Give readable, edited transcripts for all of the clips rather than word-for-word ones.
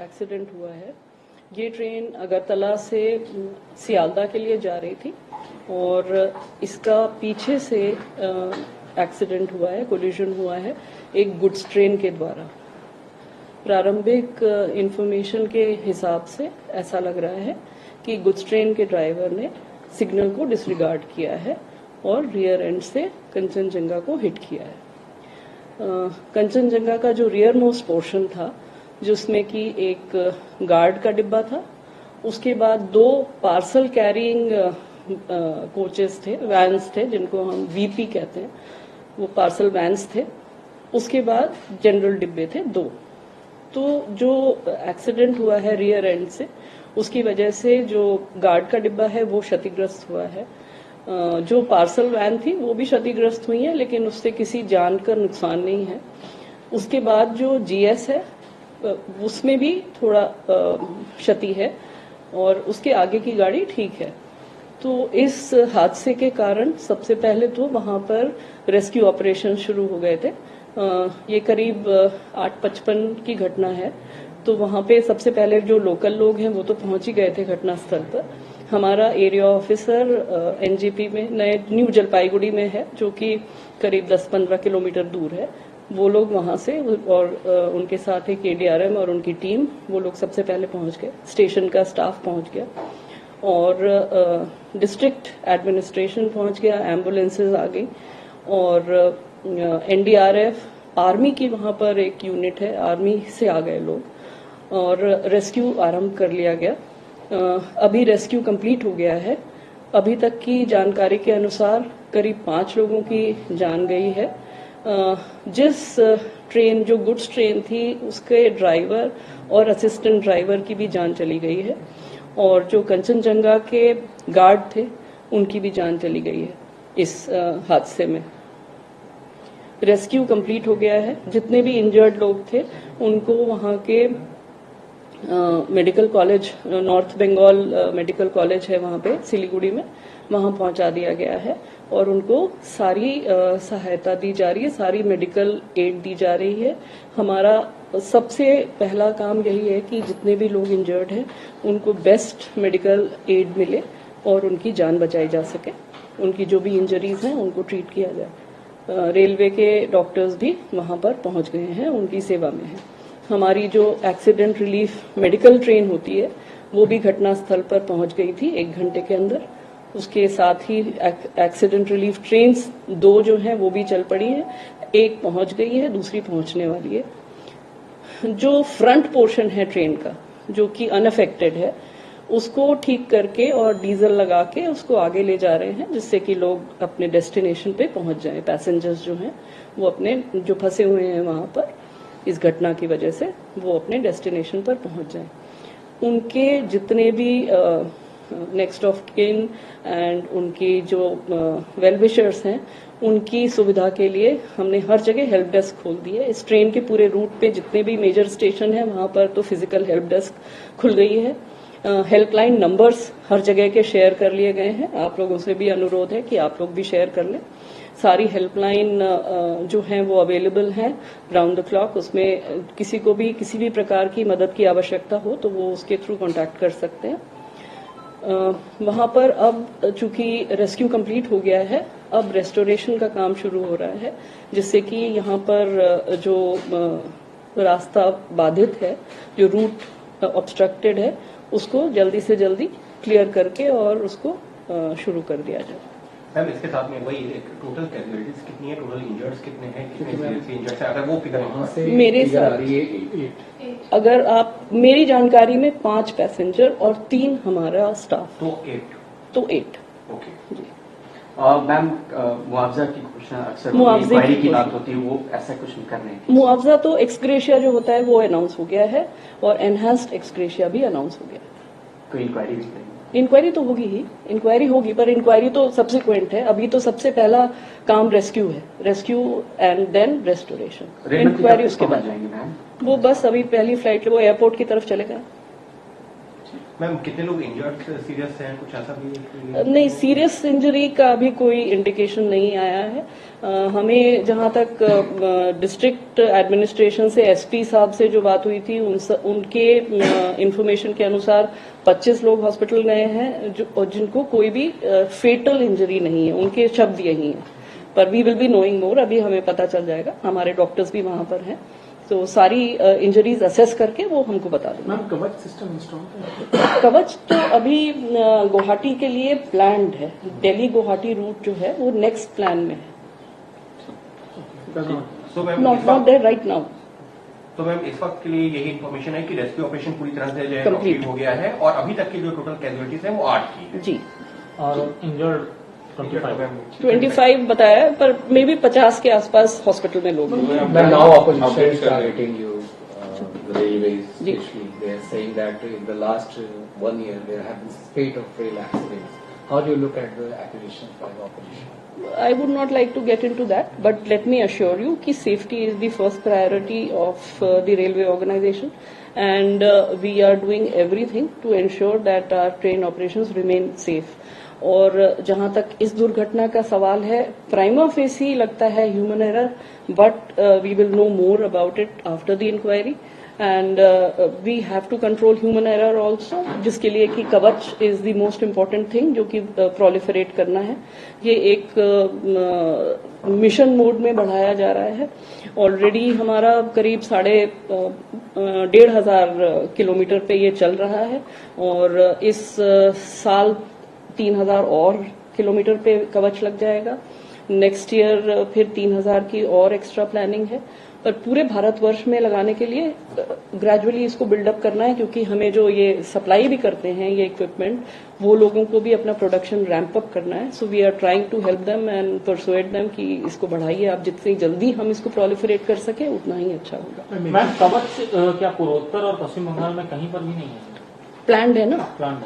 Accident हुआ है। ये ट्रेन अगरतला से सियालदा के लिए जा रही थी और इसका पीछे से एक्सीडेंट हुआ है, कोलिजन हुआ है एक गुड्स ट्रेन के द्वारा। प्रारंभिक इंफॉर्मेशन के हिसाब से ऐसा लग रहा है कि गुड्स ट्रेन के ड्राइवर ने सिग्नल को डिसरिगार्ड किया है और रियर एंड से कंचनजंगा को हिट किया है। कंचनजंगा का जो रियर मोस्ट पोर्शन था, जिसमें कि एक गार्ड का डिब्बा था, उसके बाद 2 पार्सल कैरिंग कोचेस थे, वैन्स थे, जिनको हम वीपी कहते हैं, वो पार्सल वैन्स थे। उसके बाद जनरल डिब्बे थे 2। तो जो एक्सीडेंट हुआ है रियर एंड से, उसकी वजह से जो गार्ड का डिब्बा है वो क्षतिग्रस्त हुआ है। जो पार्सल वैन थी वो भी क्षतिग्रस्त हुई है, लेकिन उससे किसी जान का नुकसान नहीं है। उसके बाद जो जीएस है उसमें भी थोड़ा क्षति है और उसके आगे की गाड़ी ठीक है। तो इस हादसे के कारण सबसे पहले तो वहां पर रेस्क्यू ऑपरेशन शुरू हो गए थे। ये करीब 8:55 की घटना है। तो वहां पे सबसे पहले जो लोकल लोग हैं वो तो पहुंच ही गए थे घटनास्थल पर। हमारा एरिया ऑफिसर एनजीपी में न्यू जलपाईगुड़ी में है, जो कि करीब 10-15 किलोमीटर दूर है। वो लोग वहां से और उनके साथ एक एडीआरएम और उनकी टीम, वो लोग सबसे पहले पहुंच गए। स्टेशन का स्टाफ पहुंच गया और डिस्ट्रिक्ट एडमिनिस्ट्रेशन पहुंच गया, एम्बुलेंसेज आ गई और एनडीआरएफ, आर्मी की वहां पर एक यूनिट है, आर्मी से आ गए लोग और रेस्क्यू आरंभ कर लिया गया। अभी रेस्क्यू कंप्लीट हो गया है। अभी तक की जानकारी के अनुसार करीब 5 लोगों की जान गई है। जिस ट्रेन, जो गुड्स ट्रेन थी, उसके ड्राइवर और असिस्टेंट ड्राइवर की भी जान चली गई है और जो कंचनजंगा के गार्ड थे उनकी भी जान चली गई है इस हादसे में। रेस्क्यू कंप्लीट हो गया है। जितने भी इंजर्ड लोग थे उनको वहां के medical college, North Bengal medical college है वहां पे सिलीगुड़ी में, वहां पहुंचा दिया गया है और उनको सारी सहायता दी जा रही है, सारी मेडिकल एड दी जा रही है। हमारा सबसे पहला काम यही है कि जितने भी लोग इंजर्ड हैं उनको बेस्ट मेडिकल एड मिले और उनकी जान बचाई जा सके। उनकी जो भी इंजरीज हैं उनको ट्रीट किया जाए। रेलवे के डॉक्टर्स भी वहां पर पहुंच गए हैं, उनकी सेवा में है। हमारी जो एक्सीडेंट रिलीफ मेडिकल ट्रेन होती है वो भी घटनास्थल पर पहुंच गई थी 1 घंटे के अंदर। उसके साथ ही एक्सीडेंट रिलीफ ट्रेन्स 2 जो हैं वो भी चल पड़ी हैं। एक पहुंच गई है, दूसरी पहुंचने वाली है। जो फ्रंट पोर्शन है ट्रेन का, जो कि अनअफेक्टेड है, उसको ठीक करके और डीजल लगा के उसको आगे ले जा रहे हैं, जिससे कि लोग अपने डेस्टिनेशन पे पहुंच जाएं। पैसेंजर्स जो हैं वो अपने, जो फंसे हुए हैं वहां पर इस घटना की वजह से, वो अपने डेस्टिनेशन पर पहुंच जाएं। उनके जितने भी नेक्स्ट ऑफ किन एंड उनकी जो वेल विशर्स हैं, उनकी सुविधा के लिए हमने हर जगह हेल्प डेस्क खोल दी है। इस ट्रेन के पूरे रूट पे जितने भी मेजर स्टेशन है वहां पर तो फिजिकल हेल्प डेस्क खुल गई है। हेल्पलाइन नंबर्स हर जगह के शेयर कर लिए गए हैं। आप लोगों से भी अनुरोध है कि आप लोग भी शेयर कर लें। सारी हेल्पलाइन जो हैं वो अवेलेबल हैं राउंड द क्लॉक। उसमें किसी को भी किसी भी प्रकार की मदद की आवश्यकता हो तो वो उसके थ्रू कांटेक्ट कर सकते हैं। वहां पर अब चूंकि रेस्क्यू कंप्लीट हो गया है, अब रेस्टोरेशन का काम शुरू हो रहा है, जिससे कि यहाँ पर जो रास्ता बाधित है, जो रूट ऑब्स्ट्रक्टेड है, उसको जल्दी से जल्दी क्लियर करके और उसको शुरू कर दिया जाए। मैम, इसके साथ में वही टोटल कैजुअलिटीज कितनी है, टोटल इंजर्ड्स कितने हैं, कितने सीरियसली इंजर्ड्स हैं, अगर वो फिगर वहां से मेरे साथ अगर आप, मेरी जानकारी में 5 पैसेंजर और 3 हमारा स्टाफ, तो 8। ओके जी। मैम, मुआवजा की घोषणा अक्सर इंक्वायरी की बात होती है, वो ऐसा कुछ नहीं कर रहे हैं। मुआवजा तो एक्सग्रेशिया जो होता है वो अनाउंस हो गया है और एनहांस्ड एक्सग्रेशिया भी अनाउंस हो गया है। कोई इंक्वायरी भी नहीं? इंक्वायरी तो होगी ही, इंक्वायरी होगी, पर इंक्वायरी तो सब्सिक्वेंट है। अभी तो सबसे पहला काम रेस्क्यू है, rescue and then restoration. Inquiry उसके बाद जाएंगे मैम? वो बस अभी पहली फ्लाइट वो एयरपोर्ट की तरफ चले गए। मैम कितने लोग इंजर्ड सीरियस हैं, कुछ ऐसा भी? नहीं, सीरियस इंजरी का अभी कोई इंडिकेशन नहीं आया है। हमें जहां तक डिस्ट्रिक्ट एडमिनिस्ट्रेशन से एसपी साहब से जो बात हुई थी उनके इंफॉर्मेशन के अनुसार 25 लोग हॉस्पिटल गए हैं और जिनको कोई भी फेटल इंजरी नहीं है, उनके शब्द यही हैं। पर we will be knowing more, अभी हमें पता चल जाएगा, हमारे डॉक्टर्स भी वहां पर हैं, तो सारी इंजरीज असेस करके वो हमको बता देंगे। मैम कवच सिस्टम इंस्टॉल है? कवच तो अभी गुवाहाटी के लिए प्लान्ड है, दिल्ली गुवाहाटी रूट जो है वो नेक्स्ट प्लान में है, so ma'am not there right now. तो मैम इस वक्त के लिए यही इन्फॉर्मेशन है कि रेस्क्यू ऑपरेशन पूरी तरह से जो है Complete कंप्लीट हो गया है और अभी तक की जो टोटल कैजुअलिटीज है वो 8 की है। जी, और इंजर्ड 25 बताया है, पर मे बी 50 के आसपास हॉस्पिटल में लोग हैं। But now opposition is targeting you, the railways, especially. They are saying that in the last 1 year there have been spate of rail accidents. How do you look at the accusations by the opposition? I would not like to get into that, but let me assure you कि safety is the first priority of the railway organization, and we are doing everything to ensure that our train operations remain safe. और जहां तक इस दुर्घटना का सवाल है, prima facie लगता है human error, but we will know more about it after the inquiry, and we have to control human error also, जिसके लिए कि Kavach is the most important thing जो कि प्रोलिफरेट करना है। ये एक मिशन मोड में बढ़ाया जा रहा है। ऑलरेडी हमारा करीब 1,500 किलोमीटर पे ये चल रहा है, और इस साल 3,000 और किलोमीटर पे कवच लग जाएगा। नेक्स्ट ईयर फिर 3,000 की और एक्स्ट्रा प्लानिंग है, पर पूरे भारतवर्ष में लगाने के लिए ग्रेजुअली इसको बिल्डअप करना है, क्योंकि हमें जो ये सप्लाई भी करते हैं ये इक्विपमेंट, वो लोगों को भी अपना प्रोडक्शन रैंप अप करना है। So we are trying to help them and persuade them कि इसको बढ़ाइए आप, जितनी जल्दी हम इसको प्रोलिफरेट कर सके उतना ही अच्छा होगा। मैम कवच क्या पूर्वोत्तर और पश्चिम बंगाल में कहीं पर भी नहीं है? प्लान्ड है ना,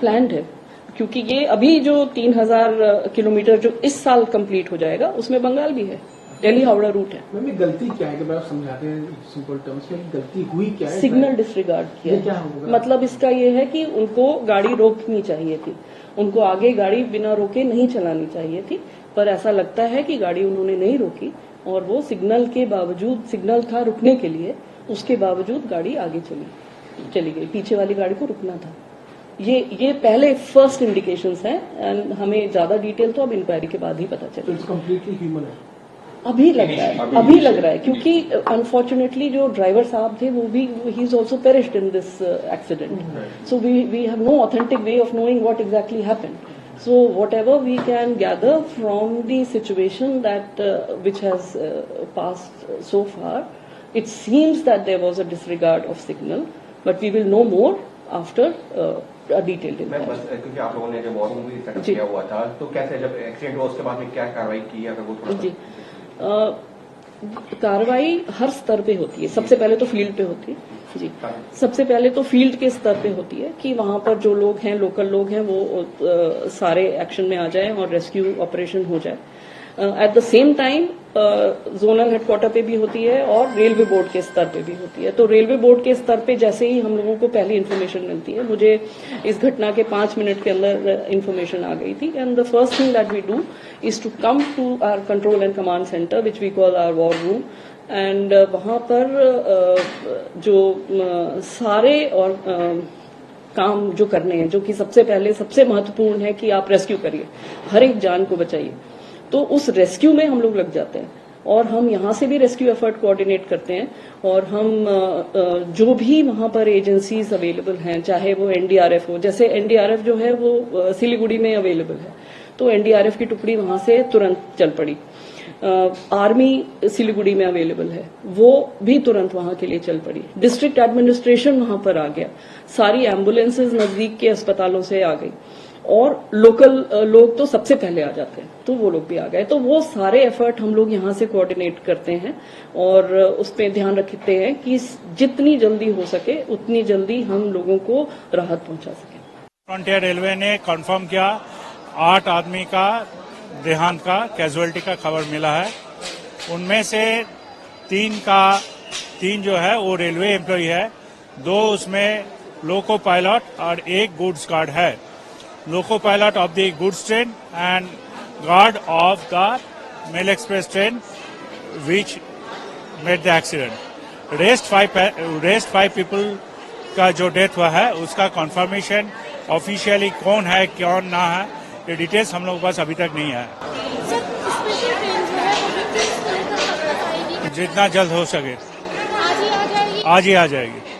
प्लान्ड है, क्योंकि ये अभी जो 3,000 किलोमीटर जो इस साल कंप्लीट हो जाएगा उसमें बंगाल भी है, दिल्ली हावड़ा रूट है। मैम ये गलती क्या है कि आप समझाते हैं सिंपल टर्म्स में, गलती हुई क्या है? सिग्नल डिसरिगार्ड किया ये क्या होगा? मतलब इसका ये है कि उनको गाड़ी रोकनी चाहिए थी, उनको आगे गाड़ी बिना रोके नहीं चलानी चाहिए थी, पर ऐसा लगता है कि गाड़ी उन्होंने नहीं रोकी और वो सिग्नल के बावजूद, सिग्नल था रुकने के लिए, उसके बावजूद गाड़ी आगे चली गई, पीछे वाली गाड़ी को रुकना था। ये पहले फर्स्ट इंडिकेशंस हैं, एंड हमें ज्यादा डिटेल तो अब इंक्वायरी के बाद ही पता तो चलेगा। इट्स कम्प्लीटली ह्यूमन है? अभी लग रहा है, क्योंकि अनफॉर्चुनेटली जो ड्राइवर साहब थे वो भी, he is also perished in this accident, so we have no authentic way of knowing what exactly happened. So whatever we can gather from the situation that which has passed so far, it seems that there was a disregard of signal, but we will know more after a detailed मैं inquiry. बस क्योंकि आप लोगों ने जब war movie setup किया हुआ था, तो कैसे जब एक्सीडेंट हुआ उसके बाद में क्या कार्रवाई की, अगर वो थोड़ा जी, कार्रवाई हर स्तर पे होती है। सबसे पहले तो फील्ड पे होती है जी, सबसे पहले तो फील्ड के स्तर पे होती है कि वहां पर जो लोग हैं, लोकल लोग हैं, वो सारे एक्शन में आ जाएं और रेस्क्यू ऑपरेशन हो जाए। At the same time zonal headquarter पे भी होती है और रेलवे बोर्ड के स्तर पे भी होती है। तो रेलवे बोर्ड के स्तर पे जैसे ही हम लोगों को पहली इन्फॉर्मेशन मिलती है, मुझे इस घटना के 5 मिनट के अंदर इन्फॉर्मेशन आ गई थी, and the first thing that we do is to come to our control and command centre which we call our war room, एंड वहां पर जो सारे और काम जो करने हैं, जो कि सबसे पहले सबसे महत्वपूर्ण है कि आप रेस्क्यू करिए, हर एक जान को बचाइए, तो उस रेस्क्यू में हम लोग लग जाते हैं। और हम यहाँ से भी रेस्क्यू एफर्ट कोऑर्डिनेट करते हैं, और हम जो भी वहां पर एजेंसीज अवेलेबल हैं, चाहे वो एनडीआरएफ हो, जैसे एनडीआरएफ जो है वो सिलीगुड़ी में अवेलेबल है, तो एनडीआरएफ की टुकड़ी वहां से तुरंत चल पड़ी। आर्मी सिलीगुड़ी में अवेलेबल है, वो भी तुरंत वहां के लिए चल पड़ी। डिस्ट्रिक्ट एडमिनिस्ट्रेशन वहां पर आ गया, सारी एम्बुलेंसेज नजदीक के अस्पतालों से आ गई, और लोकल लोग तो सबसे पहले आ जाते हैं, तो वो लोग भी आ गए। तो वो सारे एफर्ट हम लोग यहाँ से कोऑर्डिनेट करते हैं और उस पर ध्यान रखते हैं कि जितनी जल्दी हो सके उतनी जल्दी हम लोगों को राहत पहुंचा सके। फ्रंटियर रेलवे ने कंफर्म किया 8 आदमी का देहांत का, कैजुअलिटी का खबर मिला है। उनमें से 3 जो है वो रेलवे एम्प्लॉय है, 2 उसमें लोको पायलट और एक गुड्स गार्ड है. Loco pilot of the goods train and guard of the mail express train which made the accident. Rest five people का जो डेथ हुआ है उसका कंफर्मेशन ऑफिशियली कौन है कौन ना है ये डिटेल्स हम लोगों के पास अभी तक नहीं है. सर स्पेशल ट्रेन जो है वो victims को लेकर कब तक आएगी? जितना जल्द हो सके आज ही आ जाएगी? आज ही आ जाएगी.